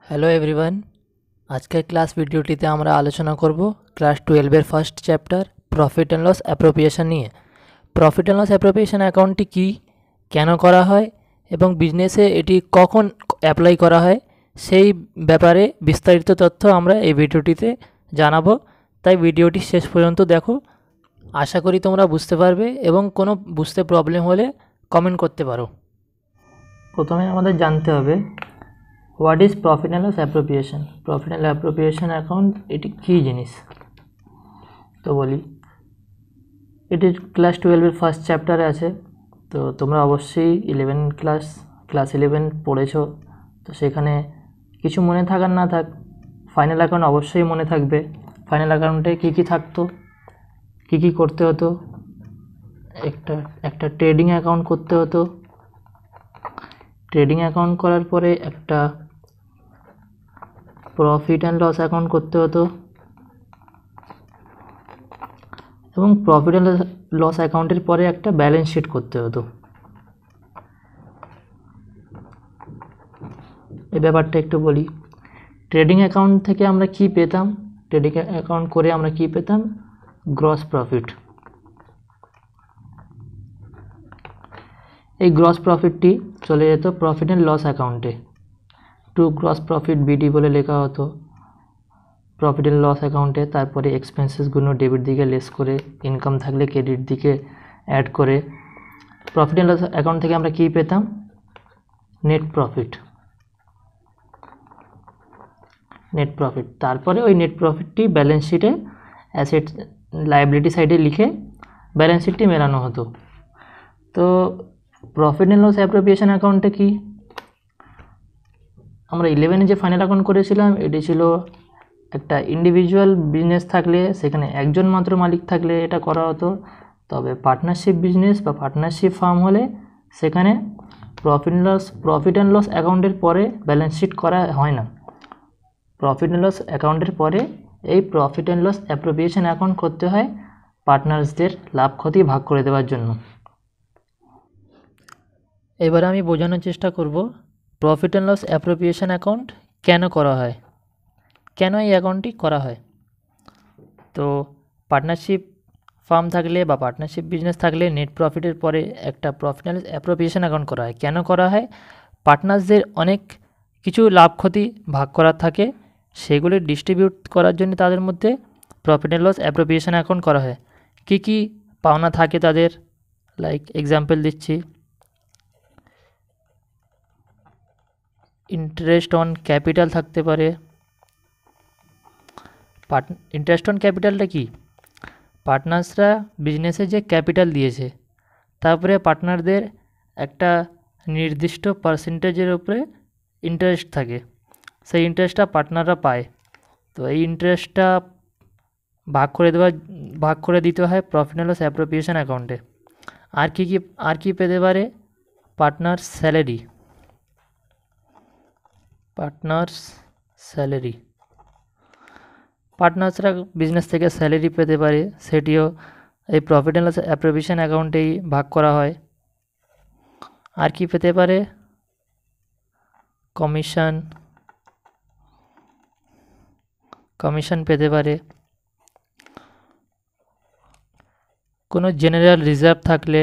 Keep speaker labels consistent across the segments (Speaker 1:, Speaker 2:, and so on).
Speaker 1: Hello everyone, আজকের class ভিডিওটিতে আমরা আলোচনা করব ক্লাস 12-এর first chapter profit and loss appropriation নিয়ে। প্রফিট অ্যান্ড লস অ্যাপ্রোপ্রিয়েশন অ্যাকাউন্টটি কী, কেন করা হয় এবং বিজনেসে এটি কখন অ্যাপ্লাই করা হয় সেই ব্যাপারে বিস্তারিত তথ্য আমরা এই ভিডিওটিতে জানাবো। তাই ভিডিওটি শেষ পর্যন্ত দেখো, আশা করি তোমরা বুঝতে পারবে এবং কোনো বুঝতে প্রবলেম হলে কমেন্ট করতে পারো। প্রথমে আমাদের জানতে হবে what is profit and loss appropriation. Profit and appropriation account এটি কী জিনিস তো বলি, এটি ক্লাস 12-এর ফার্স্ট চ্যাপ্টারে আছে। তো তোমরা অবশ্যই ক্লাস 11 পড়েছো, তো সেখানে কিছু মনে থাকার না থাক, ফাইনাল অ্যাকাউন্ট অবশ্যই মনে থাকবে। ফাইনাল অ্যাকাউন্টে কী কী থাকতো, কী কী করতে হতো। একটা ট্রেডিং অ্যাকাউন্ট করতে হতো। ট্রেডিং অ্যাকাউন্ট করার পরে একটা প্রফিট অ্যান্ড লস অ্যাকাউন্ট করতে হতো এবং প্রফিট অ্যান্ড লস অ্যাকাউন্টের পরে একটা ব্যালেন্স শিট করতে হতো। এই ব্যাপারটা একটু বলি। ট্রেডিং অ্যাকাউন্ট থেকে আমরা কি পেতাম, ট্রেডিং অ্যাকাউন্ট করে আমরা কি পেতাম, গ্রস প্রফিট। এই গ্রস প্রফিটটি চলে যেত প্রফিট অ্যান্ড লস অ্যাকাউন্টে। টু গ্রস প্রফিট বিডি বলে লেখা হতো প্রফিট অ্যান্ড লস অ্যাকাউন্টে। তারপরে এক্সপেন্সেসগুলো ডেবিট দিকে লেস করে, ইনকাম থাকলে ক্রেডিট দিকে অ্যাড করে প্রফিট অ্যান্ড লস অ্যাকাউন্ট থেকে আমরা কী পেতাম, নেট প্রফিট। তারপরে ওই নেট প্রফিটটি ব্যালেন্স শিটে অ্যাসেট লায়াবিলিটি সাইডে লিখে ব্যালেন্স শিটটি মেলানো হতো। তো প্রফিট অ্যান্ড লস অ্যাপ্রোপ্রিয়েশন অ্যাকাউন্টে কি, আমরা 11-এ যে ফাইনাল অ্যাকাউন্ট করেছিলাম এটি ছিল একটা ইন্ডিভিজুয়াল বিজনেস থাকলে, সেখানে একজন মাত্র মালিক থাকলে এটা করা হতো। তবে পার্টনারশিপ বিজনেস বা পার্টনারশিপ ফার্ম হলে সেখানে প্রফিট অ্যান্ড লস অ্যাকাউন্টের পরে ব্যালেন্স শিট করা হয় না। প্রফিট অ্যান্ড লস অ্যাকাউন্টের পরে এই profit and loss appropriation account করতে হয় পার্টনার্সদের লাভ ক্ষতি ভাগ করে দেওয়ার জন্য। এবার আমি বোঝানোর চেষ্টা করব profit and loss appropriation account কেন করা হয়, কেন এই অ্যাকাউন্টটি করা হয়। তো পার্টনারশিপ ফার্ম থাকলে বা পার্টনারশিপ বিজনেস থাকলে নেট প্রফিটের পরে একটা profit and loss appropriation account করা হয়। কেন করা হয়, পার্টনার্সদের অনেক কিছু লাভ ক্ষতি ভাগ করার থাকে, সেগুলি ডিস্ট্রিবিউট করার জন্য তাদের মধ্যে profit and loss appropriation account করা হয়। কী কী পাওনা থাকে তাদের, লাইক এক্সাম্পল দিচ্ছি, ইন্টারেস্ট অন ক্যাপিটাল থাকতে পারে। ইন্টারেস্ট অন ক্যাপিটালটা কি, পার্টনার্সরা বিজনেসে যে ক্যাপিটাল দিয়েছে তারপরে পার্টনারদের একটা নির্দিষ্ট পার্সেন্টেজের উপরে ইন্টারেস্ট থাকে, সেই ইন্টারেস্টটা পার্টনাররা পায়। তো এই ইন্টারেস্টটা ভাগ করে দিতে হয় প্রফিট অ্যান্ড লস অ্যাপ্রোপ্রিয়েশন অ্যাকাউন্টে। আর কি পেতে পারে, পার্টনার্স স্যালারি। পার্টনার্সরা বিজনেস থেকে স্যালারি পেতে পারে, সেটিও এই প্রফিট অ্যান্ড লস অ্যাপ্রোপ্রিয়েশন অ্যাকাউন্টেই ভাগ করা হয়। আর কি পেতে পারে, কমিশন পেতে পারে। কোনো জেনারেল রিজার্ভ থাকলে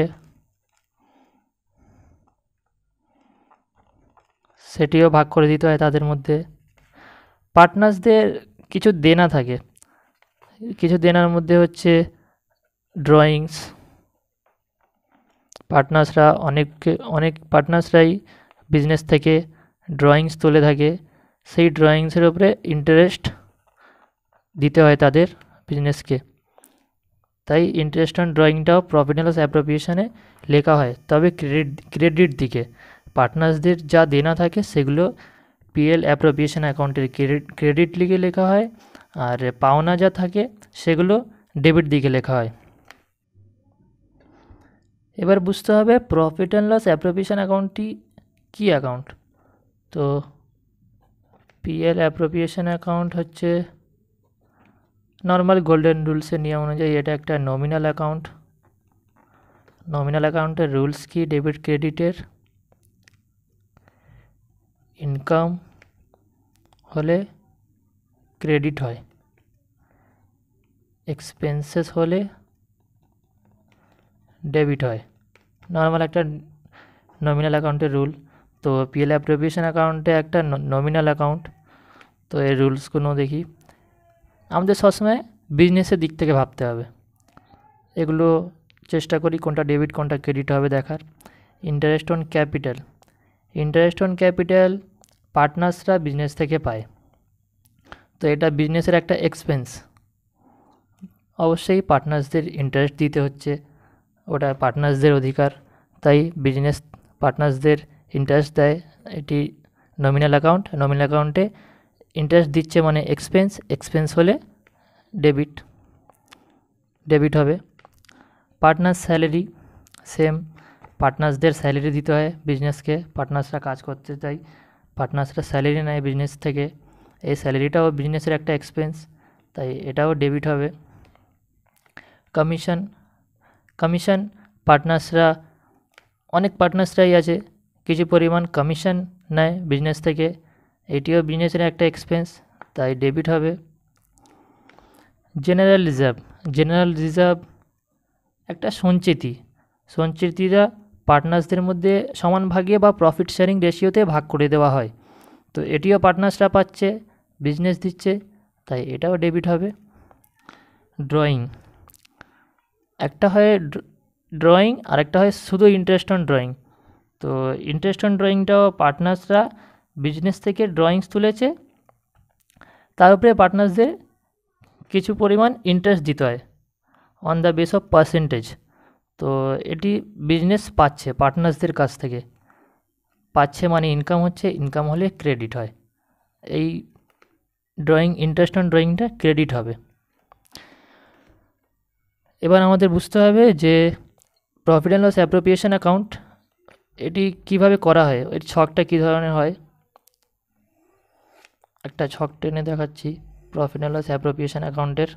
Speaker 1: সেটিও ভাগ করে দিতে হয় তাদের মধ্যে। পার্টনার্সদের কিছু দেনা থাকে, কিছু দেনার মধ্যে হচ্ছে ড্রয়িংস। অনেক পার্টনার্সরাই বিজনেস থেকে ড্রয়িংস তুলে থাকে, সেই ড্রয়িংসের উপরে ইন্টারেস্ট দিতে হয় তাদের বিজনেসকে। তাই ইন্টারেস্ট অন ড্রয়িংটাও প্রফিট অ্যান্ড লস অ্যাপ্রোপ্রিয়েশনে লেখা হয়। তবে ক্রেডিট দিকে পার্টনার্সদের যা দেনা থাকে সেগুলো পিএল অ্যাপ্রোপ্রিয়েশন অ্যাকাউন্টের ক্রেডিট দিকে লেখা হয়, আর পাওনা যা থাকে সেগুলো ডেবিট দিকে লেখা হয়। এবার বুঝতে হবে প্রফিট অ্যান্ড লস অ্যাপ্রোপ্রিয়েশন অ্যাকাউন্টটি কী অ্যাকাউন্ট। তো পিএল অ্যাপ্রোপ্রিয়েশন অ্যাকাউন্ট হচ্ছে নর্মাল গোল্ডেন রুলসের নিয়ম অনুযায়ী এটা একটা নমিনাল অ্যাকাউন্ট। নমিনাল অ্যাকাউন্টের রুলস কি, ডেবিট ক্রেডিটের ইনকাম হলে ক্রেডিট হয়, এক্সপেন্সেস হলে ডেবিট হয়। নর্মাল একটা নমিনাল অ্যাকাউন্টের রুল। তো পিএল অ্যাপ্রোপ্রিয়েশন অ্যাকাউন্টে একটা নমিনাল অ্যাকাউন্ট। তো এর রুলসগুলো দেখি। আমাদের সবসময় বিজনেসের দিক থেকে ভাবতে হবে, এগুলো চেষ্টা করি কোনটা ডেবিট কোনটা ক্রেডিট হবে দেখার। Interest on capital, interest on capital পার্টনার্সরা বিজনেস থেকে পায়, তো এটা বিজনেসের একটা এক্সপেন্স। অবশ্যই পার্টনার্সদের ইন্টারেস্ট দিতে হচ্ছে, ওটা পার্টনার্সদের অধিকার, তাই বিজনেস পার্টনার্সদের ইন্টারেস্ট দেয়। এটি নমিনাল অ্যাকাউন্ট, নমিনাল অ্যাকাউন্টে ইন্টারেস্ট দিচ্ছে মানে এক্সপেন্স, এক্সপেন্স হলে ডেবিট, ডেবিট হবে। পার্টনার স্যালারি সেম, পার্টনার্সদের স্যালারি দিতে হয় বিজনেসকে, পার্টনার্সরা কাজ করতে চাই, পার্টনার্সরা স্যালারি নেয় বিজনেস থেকে, এই স্যালারিটাও বিজনেসের একটা এক্সপেন্স, তাই এটাও ডেবিট হবে। কমিশন, কমিশন পার্টনার্সরা, অনেক পার্টনার্সরাই আছে কিছু পরিমাণ কমিশন নেয় বিজনেস থেকে, এটিও বিজনেসের একটা এক্সপেন্স, তাই ডেবিট হবে। জেনারেল রিজার্ভ, জেনারেল রিজার্ভ একটা সঞ্চিতি, সঞ্চিতিরা পার্টনার্সদের মধ্যে সমান ভাগে বা প্রফিট শেয়ারিং রেশিওতে ভাগ করে দেওয়া হয়, তো এটিও পার্টনার্সরা পাচ্ছে, বিজনেস দিচ্ছে, তাই এটাও ডেবিট হবে। ড্রয়িং, একটা হয় ড্রয়িং আর একটা হয় শুধু ইন্টারেস্ট অন ড্রয়িং। তো ইন্টারেস্ট অন ড্রয়িংটাও পার্টনার্সরা বিজনেস থেকে ড্রয়িংস তুলেছে, তার উপরে পার্টনার্সদের কিছু পরিমাণ ইন্টারেস্ট দিতে হয় on the base of percentage. তো এটি বিজনেস পাচ্ছে পার্টনার্সদের কাছ থেকে, পাচ্ছে মানে ইনকাম হচ্ছে, ইনকাম হলে ক্রেডিট হয়, এই ড্রয়িং ইন্টারেস্ট অন ড্রয়িংটা ক্রেডিট হবে। এবার আমাদের বুঝতে হবে যে profit and loss appropriation account এটি কিভাবে করা হয়, এর ছকটা কী ধরনের হয়। একটা ছক টেনে দেখাচ্ছি প্রফিট অ্যান্ড লস অ্যাপ্রোপ্রিয়েশন অ্যাকাউন্টের।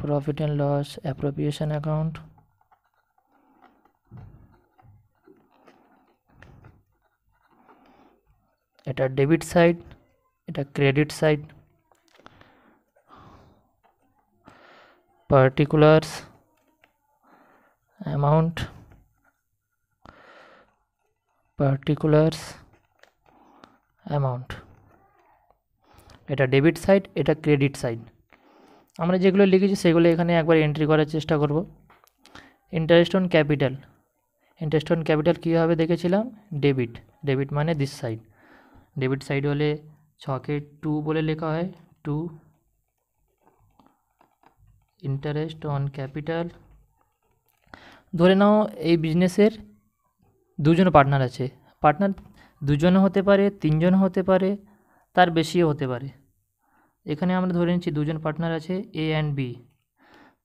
Speaker 1: Profit and loss appropriation account, এটা ডেবিট সাইড, এটা credit side. Particulars amount, particulars amount, এটা ডেবিট সাইড, এটা ক্রেডিট সাইড। আমরা যেগুলো লিখেছি সেগুলো এখানে একবার এন্ট্রি করার চেষ্টা করব। Interest on capital, interest on capital কীভাবে দেখেছিলাম, ডেবিট, ডেবিট মানে দিস সাইড, ডেবিট সাইড হলে ছকে 2 বলে লেখা হয়, 2 ইন্টারেস্ট অন ক্যাপিটাল। ধরে নাও এই বিজনেসের দুজন পার্টনার আছে, পার্টনার দুজনও হতে পারে, তিনজন হতে পারে, তার বেশিও হতে পারে। এখানে আমরা ধরে নিচ্ছি দুজন পার্টনার আছে এ অ্যান্ড বি,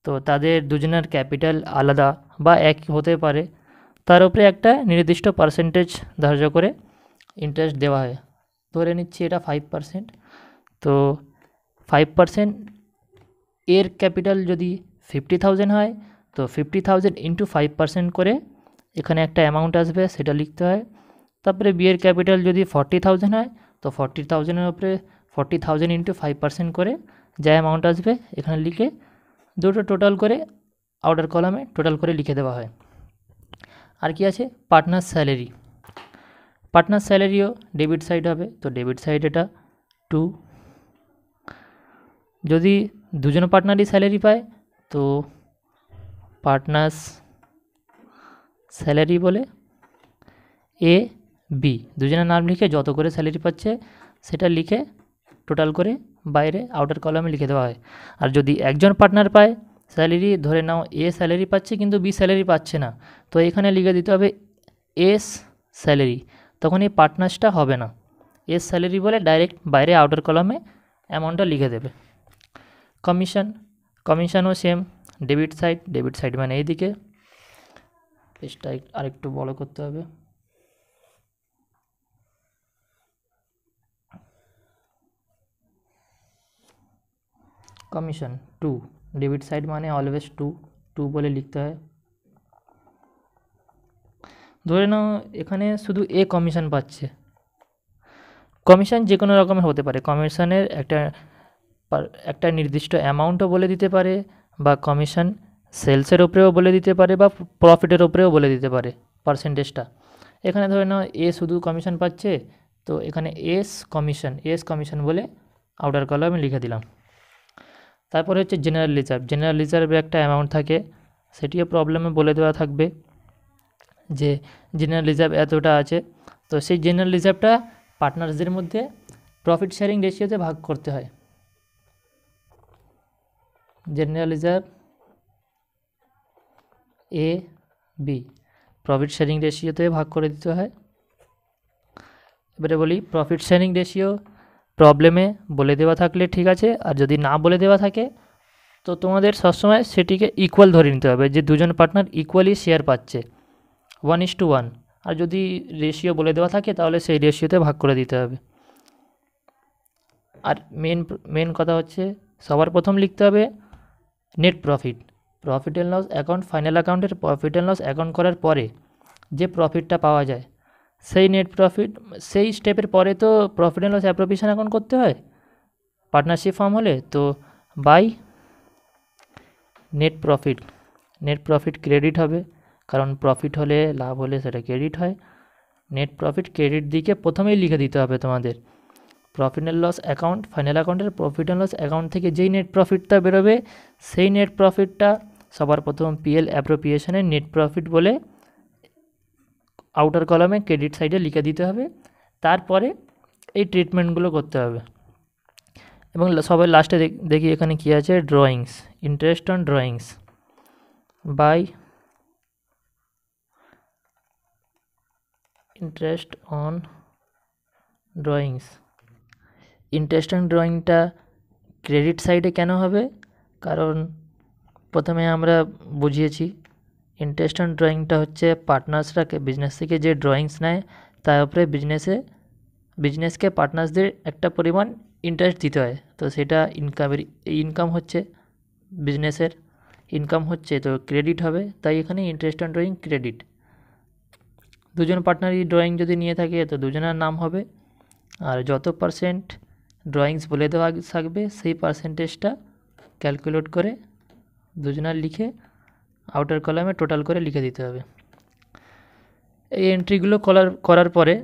Speaker 1: তো তাদের দুজনের ক্যাপিটাল আলাদা বা এক হতে পারে, তার উপরে একটা নির্দিষ্ট পার্সেন্টেজ ধার্য করে ইন্টারেস্ট দেওয়া হয়। ধরে নিচ্ছি এটা 5%, তো 5% এর ক্যাপিটাল যদি 50,000 হয়, তো 50,000 ইন্টু 5% করে এখানে একটা অ্যামাউন্ট আসবে, সেটা লিখতে হয়। তারপরে বি এর ক্যাপিটাল যদি 40,000 হয়, তো 40,000-এর উপরে 40,000 ইন্টু 5% করে যা অ্যামাউন্ট আসবে এখানে লিখে দুটো টোটাল করে আউটার কলামে টোটাল করে লিখে দেওয়া হয়। আর কি আছে, পার্টনার স্যালারি, পার্টনার স্যালারিও ডেবিট সাইড হবে, তো ডেবিট সাইড এটা 2। যদি দুজন পার্টনারই স্যালারি পায়, তো পার্টনার্স স্যালারি বলে এ বি দুজনের নাম লিখে যত করে স্যালারি পাচ্ছে সেটা লিখে টোটাল করে বাইরে আউটার কলামে লিখে দেওয়া হয়। আর যদি একজন পার্টনার পায় স্যালারি, ধরে নাও এ স্যালারি পাচ্ছে কিন্তু বি স্যালারি পাচ্ছে না, তো এখানে লিখে দিতে হবে এস স্যালারি, তখন এই পার্টনার্সটা হবে না, এস স্যালারি বলে ডাইরেক্ট বাইরে আউটার কলামে অ্যামাউন্টটা লিখে দেবে। কমিশন, কমিশনও same, debit side, debit side মানে এইদিকে, পেজটা আরেকটু বড় করতে হবে। কমিশন 2, ডেবিট সাইড মানে অলওয়েজ 2 বলে লিখতে হয়। ধরে নাও এখানে শুধু এ কমিশন পাচ্ছে। কমিশন যে কোনো রকমের হতে পারে, কমিশনের একটা নির্দিষ্ট অ্যামাউন্টও বলে দিতে পারে, বা কমিশন সেলসের ওপরেও বলে দিতে পারে, বা প্রফিটের ওপরেও বলে দিতে পারে পার্সেন্টেজটা। এখানে ধরে নাও এ শুধু কমিশন পাচ্ছে, তো এখানে এস কমিশন বলে আউটার কলামে লিখে দিলাম। তারপরে হচ্ছে জেনারেল রিজার্ভে একটা অ্যামাউন্ট থাকে, সেটিও প্রবলেমে বলে দেওয়া থাকবে যে জেনারেল রিজার্ভ এতটা আছে। তো সেই জেনারেল রিজার্ভটা পার্টনার্সদের মধ্যে প্রফিট শেয়ারিং রেশিওতে ভাগ করতে হয়। General reserve A B profit sharing রেশিওতে ভাগ করে দিতে হয়। এবারে বলি প্রফিট শেয়ারিং রেশিও প্রবলেমে বলে দেওয়া থাকলে ঠিক আছে, আর যদি না বলে দেওয়া থাকে তো তোমাদের সবসময় সেটিকে ইকুয়াল ধরে নিতে হবে, যে দুজন পার্টনার ইকুয়ালি শেয়ার পাচ্ছে 1:1। আর যদি রেশিও বলে দেওয়া থাকে তাহলে সেই রেশিওতে ভাগ করে দিতে হবে। আর মেন কথা হচ্ছে সবার প্রথম লিখতে হবে net profit and loss account. Final অ্যাকাউন্টের প্রফিট অ্যান্ড লস অ্যাকাউন্ট করার পরে যে প্রফিটটা পাওয়া যায় সেই নেট প্রফিট, সেই স্টেপের পরে তো profit and loss appropriation account করতে হয় পার্টনারশিপ ফর্ম হলে। তো বাই নেট প্রফিট ক্রেডিট হবে, কারণ প্রফিট হলে লাভ হলে সেটা ক্রেডিট হয়। নেট প্রফিট ক্রেডিট দিকে প্রথমেই লিখে দিতে হবে তোমাদের। Profit and loss account, final অ্যাকাউন্টের প্রফিট অ্যান্ড লস অ্যাকাউন্ট থেকে যেই নেট প্রফিটটা বেরোবে সেই নেট প্রফিটটা সবার প্রথম পিএল অ্যাপ্রোপ্রিয়েশনের নেট প্রফিট বলে আউটার কলামে ক্রেডিট সাইডে লিখে দিতে হবে। তারপরে এই ট্রিটমেন্টগুলো করতে হবে। এবং সবাই লাস্টে দেখি এখানে কী আছে, drawings, interest on drawings by interest on drawings. Interest on ড্রয়িংটা ক্রেডিট সাইডে কেন হবে, কারণ প্রথমে আমরা বুঝিয়েছি ইন্টারেস্ট অন ড্রয়িংটা হচ্ছে পার্টনার্সরা বিজনেস থেকে যে ড্রয়িংস নেয় তার উপরে বিজনেসকে পার্টনার্সদের একটা পরিমাণ ইন্টারেস্ট দিতে হয়। তো সেটা ইনকাম হচ্ছে, বিজনেসের ইনকাম হচ্ছে, তো ক্রেডিট হবে। তাই এখানে ইন্টারেস্ট অন ড্রয়িং ক্রেডিট। দুজন পার্টনারই ড্রয়িং যদি নিয়ে থাকে তো দুজনের নাম হবে, আর যত পার্সেন্ট ড্রয়িংস বলে দেওয়া থাকবে সেই পার্সেন্টেজটা ক্যালকুলেট করে দুজনার লিখে আউটার কলামে টোটাল করে লিখে দিতে হবে। এই এন্ট্রিগুলো করার পরে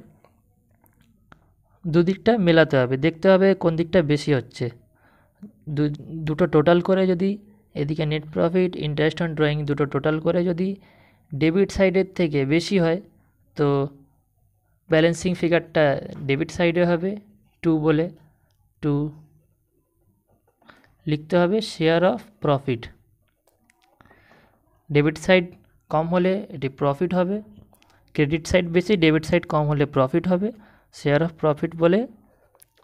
Speaker 1: দুদিকটা মেলাতে হবে, দেখতে হবে কোন দিকটা বেশি হচ্ছে। দুটো টোটাল করে যদি এদিকে net profit, interest on drawing দুটো টোটাল করে যদি ডেবিট সাইডের থেকে বেশি হয় তো ব্যালেন্সিং ফিগারটা ডেবিট সাইডে হবে 2 বলে 2 লিখতে হবে share of profit. Debit side কম হলে এটি প্রফিট হবে, ক্রেডিট সাইড বেশি, ডেবিট সাইড কম হলে প্রফিট হবে। শেয়ার অফ প্রফিট বলে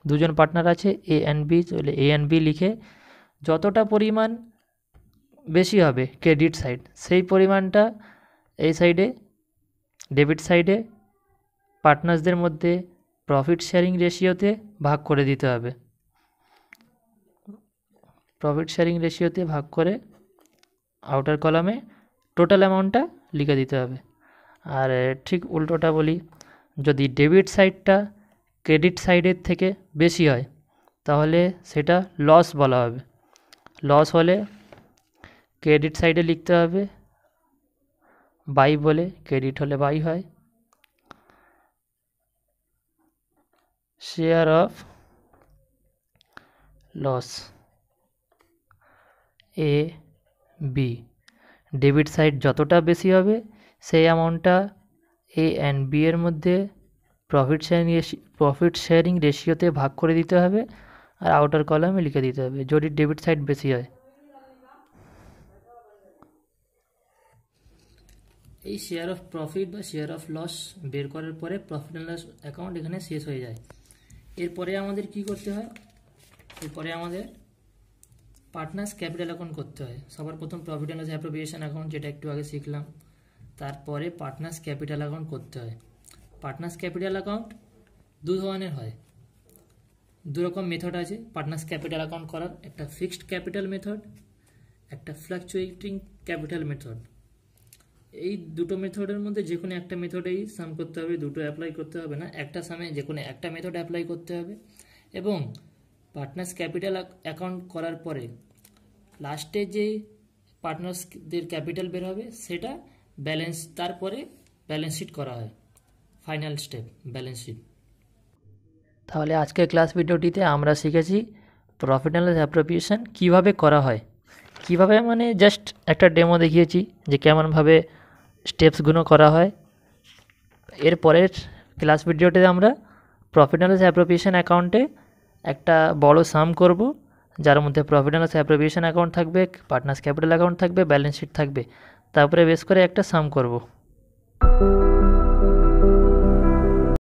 Speaker 1: দুজন পার্টনার আছে এ অ্যান্ড বি, তাহলে এ অ্যান্ড বি লিখে যতটা পরিমাণ বেশি হবে ক্রেডিট সাইড সেই পরিমাণটা এই সাইডে ডেবিট সাইডে পার্টনার্সদের মধ্যে প্রফিট শেয়ারিং রেশিওতে ভাগ করে দিতে হবে। প্রফিট শেয়ারিং রেশিওতে ভাগ করে আউটার কলামে টোটাল অ্যামাউন্টটা লিখে দিতে হবে। আর ঠিক উল্টোটা বলি, যদি ডেবিট সাইডটা ক্রেডিট সাইডের থেকে বেশি হয় তাহলে সেটা লস বলা হবে। লস হলে ক্রেডিট সাইডে লিখতে হবে বাই বলে, ক্রেডিট হলে বাই হয়। Share of loss A B, debit side যতটা বেশি হবে সেই অ্যামাউন্টটা এ অ্যান্ড বি এর মধ্যে প্রফিট শেয়ারিং রেশিওতে ভাগ করে দিতে হবে, আর আউটার কলামে লিখে দিতে হবে যদি ডেবিট সাইড বেশি হয়। এই শেয়ার অফ প্রফিট বা শেয়ার অফ লস বের করার পরে প্রফিট অ্যান্ড লস অ্যাকাউন্ট এখানে শেষ হয়ে যায়। এরপরে আমাদের কি করতে হয়, এরপরে আমাদের পার্টনার্স ক্যাপিটাল অ্যাকাউন্ট করতে হয়। সবার প্রথম profit and loss appropriation account, যেটা একটু আগে শিখলাম, তারপরে পার্টনার্স ক্যাপিটাল অ্যাকাউন্ট করতে হয়। পার্টনার্স ক্যাপিটাল অ্যাকাউন্ট দু ধরনের হয়, দু রকম মেথড আছে পার্টনার্স ক্যাপিটাল অ্যাকাউন্ট করার, একটা ফিক্সড ক্যাপিটাল মেথড, একটা ফ্লাকচুয়েটিং ক্যাপিটাল মেথড। এই দুটো মেথডের মধ্যে যে কোনো একটা মেথডেই সাম করতে হবে, দুটো অ্যাপ্লাই করতে হবে না, একটা সামে যে কোনো একটা মেথড অ্যাপ্লাই করতে হবে। এবং পার্টনার্স ক্যাপিটাল অ্যাকাউন্ট করার পরে লাস্টে যে পার্টনার্সদের ক্যাপিটাল বের হবে সেটা ব্যালেন্স, তারপরে ব্যালেন্স শিট করা হয়, ফাইনাল স্টেপ ব্যালেন্স শিট। তাহলে আজকের ক্লাস ভিডিওটিতে আমরা শিখেছি প্রফিট অ্যান্ড লস অ্যাপ্রোপ্রিয়েশন কীভাবে করা হয়। কিভাবে মানে জাস্ট একটা ডেমো দেখিয়েছি যে কেমনভাবে স্টেপসগুলো করা হয়। এর পরের ক্লাস ভিডিওতে আমরা প্রফিট অ্যান্ড লস অ্যাপ্রোপ্রিয়েশন অ্যাকাউন্টে একটা বড় সাম করব, যার মধ্যে profit and loss appropriation account থাকবে, পার্টনার্স ক্যাপিটাল অ্যাকাউন্ট থাকবে, ব্যালেন্স শিট থাকবে, তারপরে বেস করে একটা সাম করব।